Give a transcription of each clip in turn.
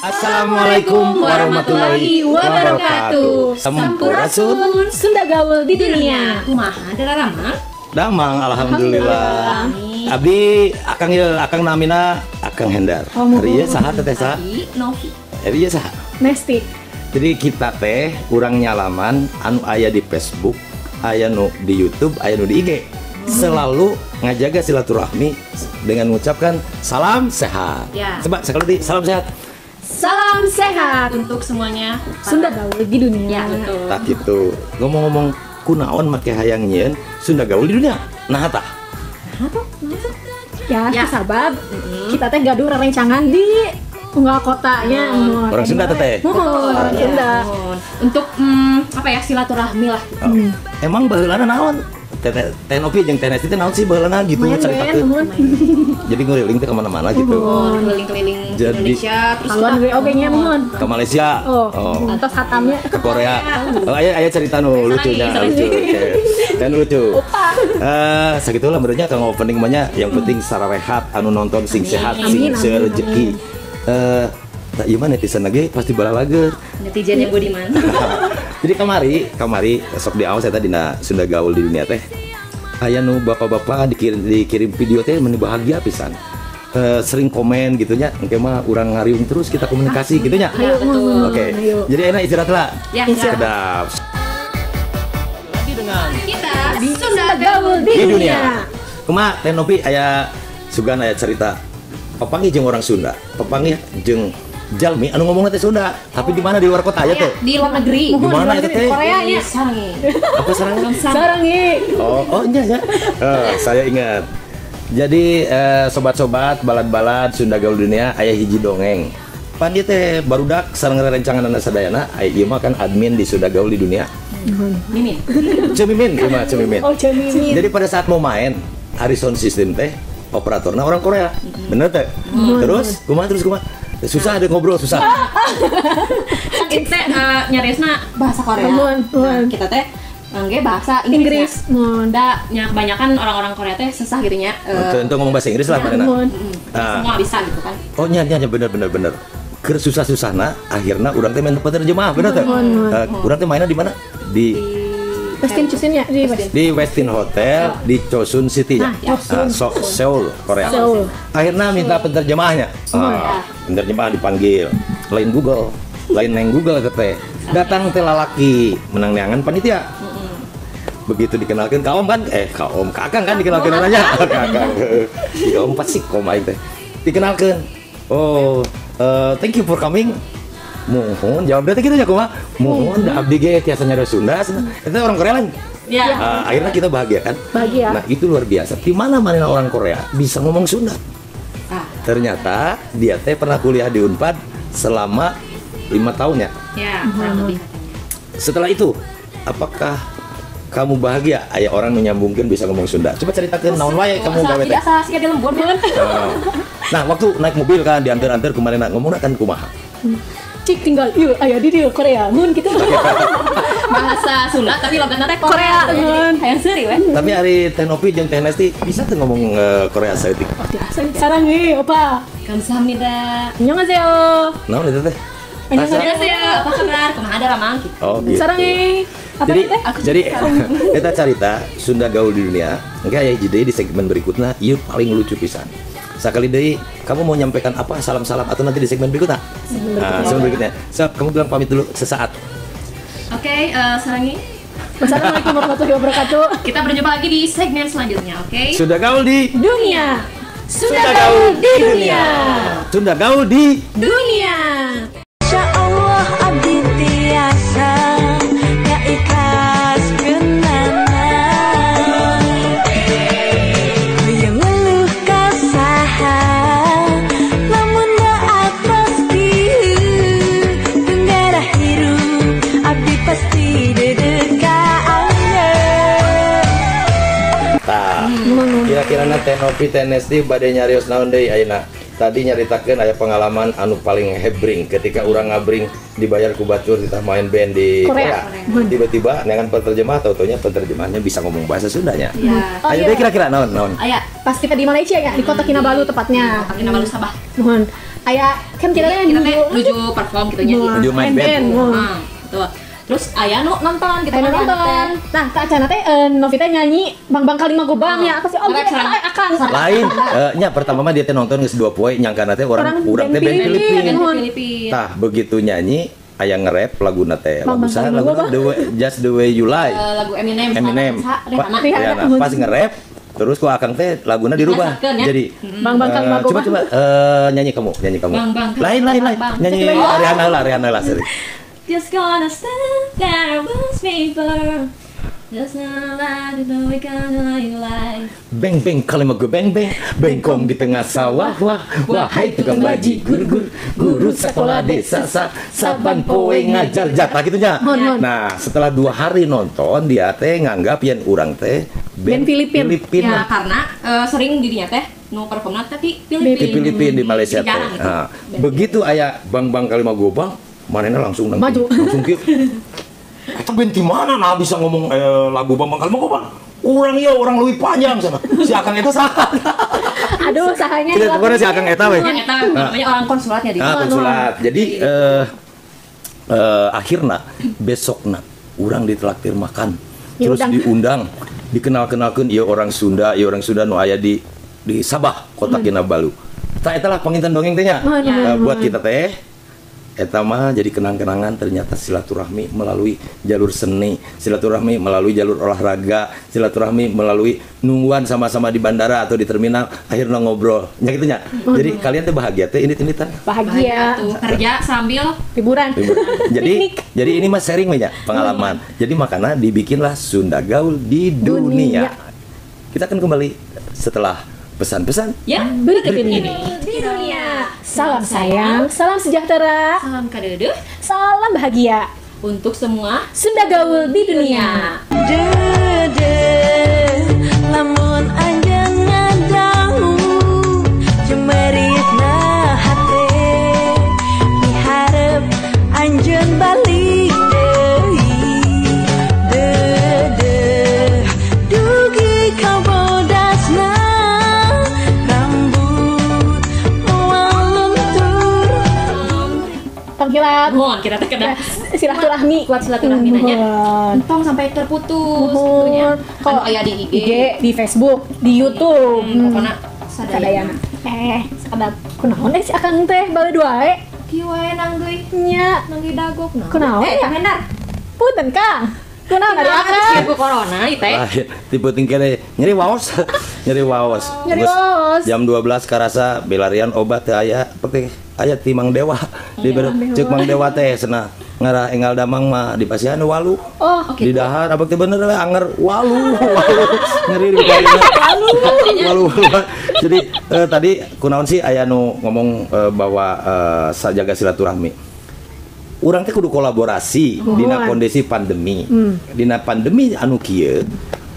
Assalamualaikum warahmatullahi wabarakatuh. Sampurasun Sunda gaul di dunia. Kumaha Daramang? Damang, alhamdulillah. Abi akang namina Akang Hendar. Hari ieu saha teh saha? Novi. Hari ieu saha? Nesti. Jadi kita teh urang nyalaman anu aya di Facebook, aya nu di YouTube, aya nu di IG. Selalu ngajaga silaturahmi dengan mengucapkan salam sehat. Ya. Coba sekali salam sehat. Salam sehat Untuk semuanya Sunda gaul di dunia. Ya betul. Tak gitu. Ngomong-ngomong kunaon make hayang nyieun Sunda gaul di dunia. Nah tah. Ya, Ya. sabab kita teh gaduh rerencangan di tunggal kotanya. Orang Sunda teh. Mohon Sunda. Untuk apa ya, silaturahmi lah. Emang baheulana naon? Teh Novi jeung Teh Nesti teh naon sih baheulana gitu caritakeun. Jadi ngeliling teh kemana-mana gitu. Keliling-keliling Jadi- Indonesia terus Haluan gue oge nya mohon. Ke Malaysia. Oh, atas hatamnya. Ke Korea. Oh, aya cerita nu lucunya, lucu. Oke. Dan lucu. Sagitulah menurutnya kang opening mah nya yang penting sararehat anu nonton sing sehat sing Amin. rezeki. Tak ieu mah netizen lagi pasti balalager. netizen yang budiman. Jadi kamari esok di awal saya tadi dina Sunda gaul di dunia teh. Aya nu bapak-bapak dikirim video teh meni bahagia pisan. Sering komen gitunya, engke mah urang ngariung terus kita komunikasi gitunya. Ya betul. Oke. Ayo. Jadi enak istirahat lah. Ya, Kedap. Lagi dengan kita Sunda gaul di di dunia. dunia. Kumaha Teh Novi aya sugan aya cerita papangi jeung orang Sunda. Papangi jeung jalmi anu ngomongna teh Sunda, tapi di mana di luar kota aya teh? Di luar negeri. Di mana eta teh? Korea ya. Sarangi. Apa sarangan? Sarang nih. Oh iya. Saya ingat. Jadi sobat-sobat balad-balad Sunda gaul dunia aya hiji dongeng. Pan ieu teh barudak sareng rerencanganna sadayana, ieu mah kan admin di Sunda gaul di dunia. Mimin. Cemimin, ieu mah Cemimin. Oh, Cemimin. Jadi pada saat mau main Harrison System teh operatornya orang Korea. Bener teh? Terus kumaha? Susah ada ngobrol susah. Saking teh nyarisna bahasa Korea. Mohon. Kita teh ngge bahasa Inggris. Mohon. Da nya kebanyakan orang-orang Korea teh susah gitu nya. Untuk ngomong bahasa Inggris lah mana? Mohon. Semua bisa gitu kan. Oh nya bener. Keur susah-susahna akhirna urang teh main penerjemah bener teh. Urang teh mainnya di mana? Westin Cusin ya Di Westin Hotel di Chosun City ya. Seoul, Korea. Seoul. Akhirnya minta penerjemahnya. Penerjemah dipanggil. Lain Google, lain neng Google teh. Datang teh lalaki menang neangan panitia. Begitu dikenalkan kaom kan, kakang kan dikenalkan namanya. Kakang. Tiga empat sih kom aing teh. Dikenalkan. Oh, thank you for coming. Mohon jawab dia gitu ya kumaha. Mohon da abdi ge tiasa nyada Sunda. Itu orang Korea lain. Ya. Akhirnya kita bahagia kan? Bahagia. Nah itu luar biasa. Di mana orang Korea bisa ngomong Sunda. Ternyata dia teh pernah kuliah di Unpad selama 5 tahun ya. Ya, kurang lebih. Setelah itu, apakah kamu bahagia? Aya orang menyambungkan bisa ngomong Sunda. Coba ceritakan naon wae kamu gawe teh. Biasa sih di lembur banget. Nah waktu naik mobil kan diantar-antar kemarin ngomongna kan kumaha. Cik tinggal yuk aya di Korea. Mun gitu. Bahasa Sunda tapi logatna teh Korea. Korea. Hayang seuri we. Tapi hari Teh Novi jeung Teh Nesti bisa tuh ngomong Korea saeutik. Biasa sarang nih, opa. Kamsahamnida. Annyeonghaseyo. Naon itu teh? Annyeonghaseyo. Apa kabar? Kumaha Daramang? Oh gitu. Sarang nih. Apa Jadi, teh? jadi kita cerita Sunda gaul di dunia. Enggak ya jadi di segmen berikutnya, ieu paling lucu pisan. Sekali deui, kamu mau nyampaikan apa salam-salam atau nanti di segmen berikutnya? Segmen berikutnya. So, kamu bilang pamit dulu sesaat. Oke, Sarangi. Wassalamualaikum warahmatullahi wabarakatuh. Kita berjumpa lagi di segmen selanjutnya, oke? Sunda gaul di Dunia. Sunda gaul di dunia. Sunda gaul di Dunia. Insya Allah abdi tiasa ya ikhlas beunana yang ngeluh kasaha lamun da atas dieu tenggara hirup abdi pasti dedek ka Allah. Tah. Kira-kira na Teh Novi Teh Nesti bade nyarios naon deui ayeuna? Tadi nyaritakeun aya pengalaman anu paling hebring ketika urang ngabring dibayar ku batur kita main band di Korea. Tiba-tiba neangan penerjemah tau-taunya penerjemahnya bisa ngomong bahasa Sundanya. Ya. Oh, Ayo iya. deh kira-kira naon. Aya, Pas kita di Malaysia ya, di kota Kinabalu tepatnya. Kinabalu Sabah. Mohon. Aya kan kita teh kita teh nuju perform gitu nya. Nuju main band. Betul. Terus aya nu nonton gitu Aya nonton. Nah, tak acan teh Novita nyanyi Bang Kalima Gobang ya. Apa sih? Oh, akan. Lain, nya pertama mah dia teh nonton geus 2 poe nyangkana teh orang teh band Filipina. Tah begitu nyanyi aya nge-rap laguna teh. Lagu saha laguna Just the Way You Lie. Lagu Eminem. Rihanna pas nge-rap terus kok akang teh laguna dirubah jadi Bang Kalima Gobang. coba nyanyi kamu lain nyanyi Rihanna lah sering. Just gonna stand there with me for just not like the we gonna life. Beng beng Kalima go beng beng bengkong di tengah sawah wah wahai tukang baji guru sekolah desa saban poe ngajar jatah gitunya. Nah setelah 2 hari nonton dia teh nganggap yen urang teh band Filipina. Ya karena sering dirinya teh nu perform tapi Filipina di Malaysia teh. Nah, begitu aya Bang Kalima Gobang manehna langsung maju kieu. Eta band di mana nah bisa ngomong lagu Bang Kalima Gobang? Urang ieu orang leuwih panjang sana. Si Akang eta saha? Aduh, sahanya. Kita pokoknya si Akang eta we. Eta namanya orang konsulatnya di. Konsulat. Jadi akhirna besokna urang ditraktir makan. Terus diundang, dikenal-kenalkeun ieu orang Sunda nu aya di Sabah, kota Kinabalu. Tah eta lah panginten dongeng teh nya. Buat kita teh eta mah jadi kenang-kenangan ternyata silaturahmi melalui jalur seni, silaturahmi melalui jalur olahraga, silaturahmi melalui nungguan sama-sama di bandara atau di terminal akhirnya ngobrol. Nya gitu nya. Jadi kalian teh bahagia teh ini tinitan. Bahagia tuh kerja sambil liburan. Jadi ini mah sharing ya pengalaman. Jadi makanya dibikinlah Sunda Gaul di dunia. Kita akan kembali setelah pesan-pesan berikut ini. Di dunia. Salam sayang, salam sejahtera, salam kadeudeung, salam bahagia untuk semua Sunda Gaul di dunia. Lamun anjeun ngadangu jemeritna hate diharap anjeun balik deui dugi ka bodasna rambut waluntur panggilan mohon kita teh kedah silaturahmi kuat silaturahmi nanya entong sampai terputus tentunya kan aya di IG, di Facebook, di YouTube. Pokona sadayana. Sadap kunaon sih Akang teh bale wae. Kieu wae nang deui Nya, nang di dagok naon. kunaon ya? Hendar. Punten Kang. Kunaon ari Akang? Ku corona ieu teh. tipe tingkene nyeri waos. Nyeri waos. Jam 12 karasa belarian obat teh aya pake aya ti Mang Dewa. Di ceuk Mang Dewa teh cenah ngarah enggal damang mah di pasihan walu. Oh, di dahar abang teh bener we anger walu. Nyeri di walu. Jadi tadi kunaon sih aya nu ngomong bahwa sajaga silaturahmi. Urang teh kudu kolaborasi dina kondisi pandemi. Dina pandemi anu kieu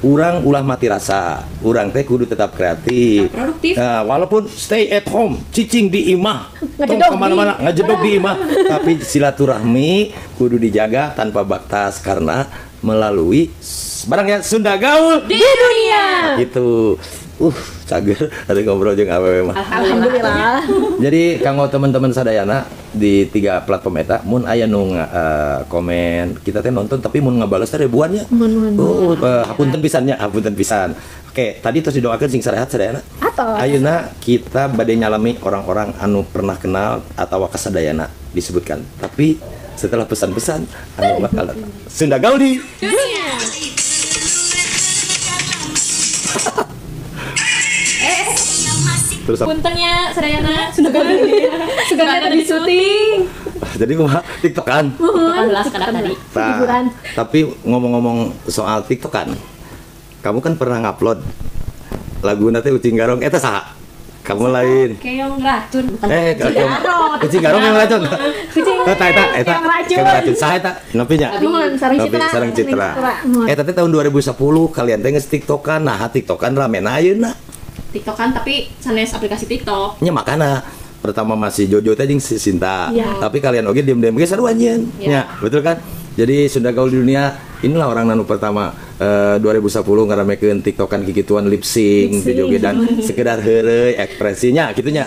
urang ulah mati rasa, urang teh kudu tetap kreatif, produktif. Nah, walaupun stay at home, cicing di imah, kemana-mana ngajedog di imah, tapi silaturahmi kudu dijaga tanpa batas karena melalui barangnya Sunda Gaul di dunia. Itu, cager, ada ngobrol jeung awewe mah. Alhamdulillah. Jadi kanggo teman-teman sadayana di 3 platform eta mun aya nu komen kita teh nonton tapi mun ngabales teh ribuan nya. Hapunten pisannya, hapunten pisan. Oke, tadi terus didoakeun sing sarehat sadayana. Ayeuna kita bade nyalami orang-orang anu pernah kenal atawa kasadayana disebutkan. Tapi setelah pesan-pesan anu bakal Sunda Gaul di dunia. Terus puntennya sadayana Sunda Gaul sudah di syuting. Jadi kumaha TikTokan. TikTokan belas kadang tadi. Hiburan. Tapi ngomong-ngomong soal TikTokan, kamu kan pernah ngupload lagu nanti Ucing Garong eta saha? Kamu lain. Keong racun. Kucing Garong yang racun. Kucing eta racun saha eta? Nepi nya? Sareng Citra. Eta teh tahun 2010 kalian teh geus TikTokan. Nah, TikTokan ramena ayeuna. TikTokan tapi sanes aplikasi TikTok. Nya makana pertama masih Jojo teh jeung si Sinta. Tapi kalian oge diem-diem ge sarua anjeun. Nya, betul kan? Jadi Sunda Gaul di dunia inilah orang nanu pertama 2010 ngaramekeun TikTokan kikituan lip sync, video dan sekedar heureuy ekspresinya gitunya.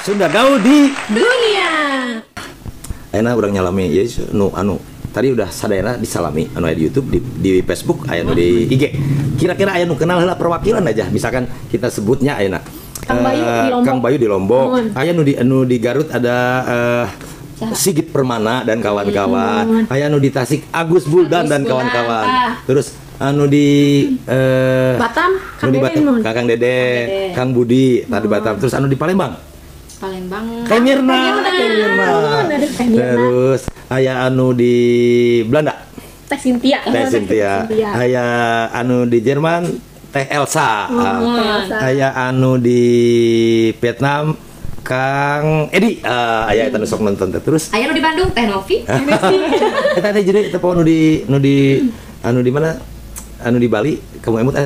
Sunda Gaul di Dunia. Ayeuna urang nyalami ya anu tadi udah sadayana disalami anu aya di YouTube di Facebook aya nu di IG. Kira-kira aya nu kenal heula perwakilan aja. Misalkan kita sebutnya ayeuna Kang Bayu di Lombok. Kang Bayu di Lombok. Mohon. Aya nu di Garut ada Sigit Permana dan kawan-kawan. Aya nu di Tasik Agus Buldan dan kawan-kawan. Terus anu di Batam, anu di Batam Deden. Kang Dede, Kang Budi tadi Batam. Terus anu di Palembang Teh Mirna. Terus aya anu di Belanda Teh Cynthia. Teh Cynthia. Aya anu di Jerman Teh Elsa. Aya anu di Vietnam Kang Edi. Aya eta nu sok nonton teh. Terus Aya nu di Bandung Teh Novi. eta teh jadi teh poho nu di anu di mana? Anu di Bali, kamu emut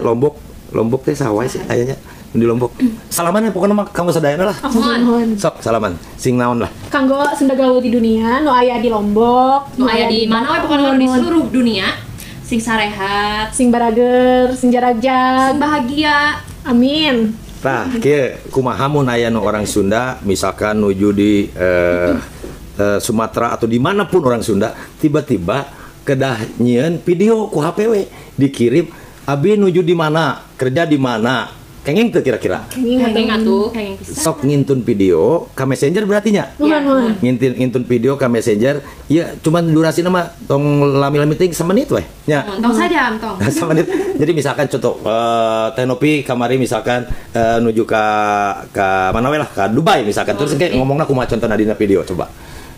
Lombok teh saha wae sih ayanya di Lombok. Salaman pokoknya mah kamu sadayana lah. Mohon. Sok salaman. Sing naon lah. Kanggo Sunda Gaul di Dunia, nu aya di Lombok, Nu aya di mana we pokoknya di seluruh dunia. Sing sarehat, sing barager, sing jarajag. sing bahagia. Amin. Tah, kieu kumaha mun aya nu orang Sunda misalkan nuju di Sumatera atau dimanapun orang Sunda tiba-tiba kedah nyieun video ku HP we dikirim abi nuju di mana kerja di mana kenging teu kira-kira Kenging atuh, kenging pisan. sok ngintun video ka messenger berarti nya Mohon. ngintun video ka messenger ya cuman durasi nama tong lami-lami ting semenit weh nya Tong saja, tong. semenit jadi misalkan contoh Teh Nopi kamari misalkan nuju ka mana we lah ka Dubai misalkan terus kayak ngomongna kumaha contohna dina video coba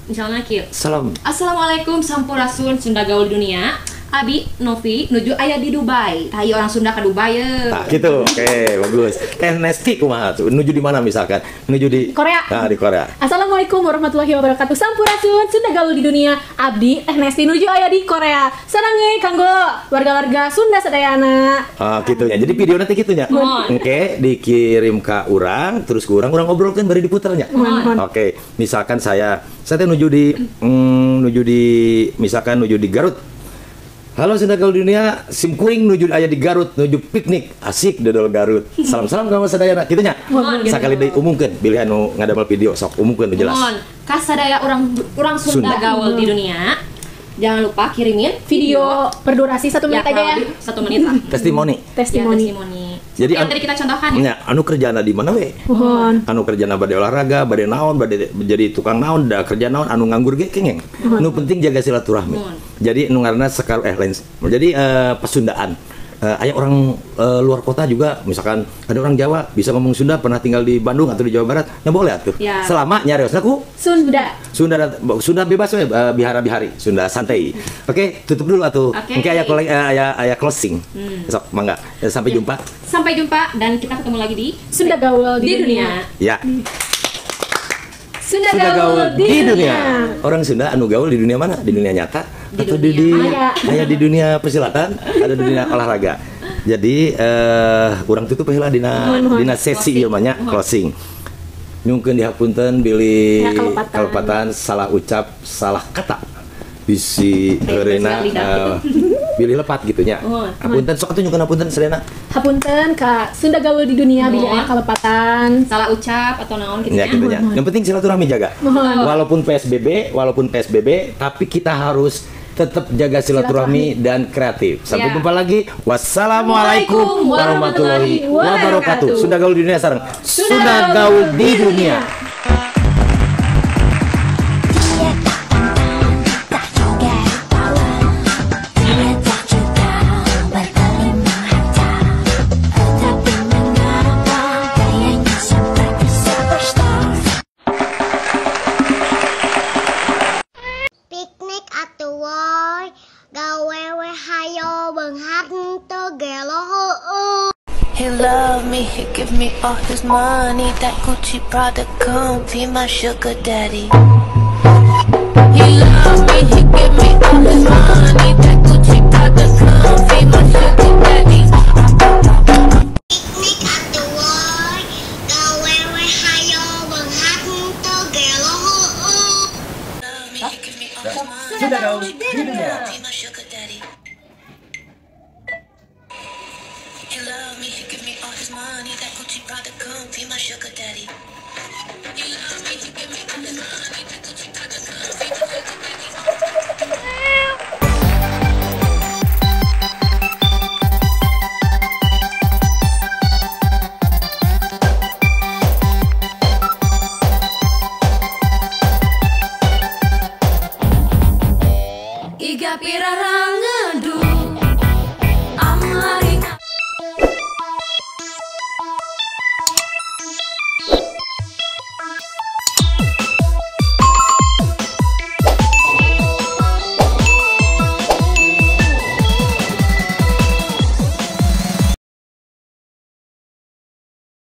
Misalnya kieu. salam Assalamualaikum sampurasun Sunda Gaul Dunia. Abi Novi nuju aya di Dubai. Tah ieu orang Sunda ka Dubai ye. nah gitu oke bagus Teh Nesti kumaha tuh nuju di mana misalkan nuju di Korea. nah di Korea Assalamualaikum warahmatullahi wabarakatuh. Sampurasun Sunda Gaul di Dunia. Abdi Teh Nesti nuju aya di Korea. Sarangeun kanggo warga-warga Sunda sadayana. gitu ya jadi video nanti gitu nya Mohon. oke dikirim ke orang terus ke orang ngobrolkan bari diputernya Mohon. oke misalkan saya teh nuju di misalkan nuju di Garut. Halo Sunda Gaul Dunia, sim kuring nuju aya di Garut, nuju piknik, asik dodol Garut. Salam-salam kamu sadayana kitu nya. Sakali deui umumkeun, bilih anu ngadamel video sok umumkeun nu jelas. Mohon. Kasadaya orang Sunda Sunda. Gaul di dunia. Jangan lupa kirimin Video berdurasi 1 menit aja ya. 1 menit lah. Testimoni. Testimoni. Jadi yang tadi kita contohkan ya. nya anu kerjana di mana we? Mohon. Anu kerjana bade olahraga, bade naon, bade jadi tukang naon, da kerja naon, anu nganggur ge kengeng. Nu penting jaga silaturahmi. Jadi nu ngaranna sekar lain. Jadi pesundaan. Aya orang luar kota juga, misalkan ada orang Jawa bisa ngomong Sunda, pernah tinggal di Bandung atau di Jawa Barat, ya boleh atuh. Ya. Selama nyariosna ku Sunda. Sunda bebas we, bihara-bihari, Sunda santai. Oke, tutup dulu atuh. Oke. Engke aya closing. Sok, mangga. Sampai jumpa. Sampai jumpa dan kita ketemu lagi di Sunda Gaul di dunia. Ya. Sunda Sunda Gaul di dunia. Orang Sunda anu gaul di dunia mana? Di dunia nyata atau di maya. hanya di dunia persilatan atau di dunia olahraga. Jadi urang tutup heula dina sesi ieu mah nya closing. Nyungkeun dihapunten bilih Ya, kalepatan salah ucap, salah kata. Bisi heurena bilih lepat gitu nya. Hapunten sok atuh nyungkeun hapunten sadayana. Hapunten ka Sunda Gaul di Dunia bila aya kalepatan. Salah ucap atau naon gitu Ya ya. gitu nya. Yang penting silaturahmi jaga. Mohon. Walaupun PSBB, tapi kita harus tetap jaga silaturahmi dan kreatif. Sampai Ya. jumpa lagi. Wassalamualaikum warahmatullahi wabarakatuh. Sunda Gaul di Dunia sareng. Sunda Gaul di Dunia. Piknik atuh woy, gawe we hayo beunghat teu gelo heueuh. He love me, he give me all his money. That Gucci Prada come be my sugar daddy. He love me, he give me all his money. That Gucci Prada come be my sugar daddy. Piknik atuh woy, gawe we hayo beunghat teu gelo heueuh. Love me, he give me all his money. Sunda Gaul di Dunia. Be my sugar daddy. He love me, he give me all his money. That Gucci Prada come be my sugar daddy. He love Iga piraranga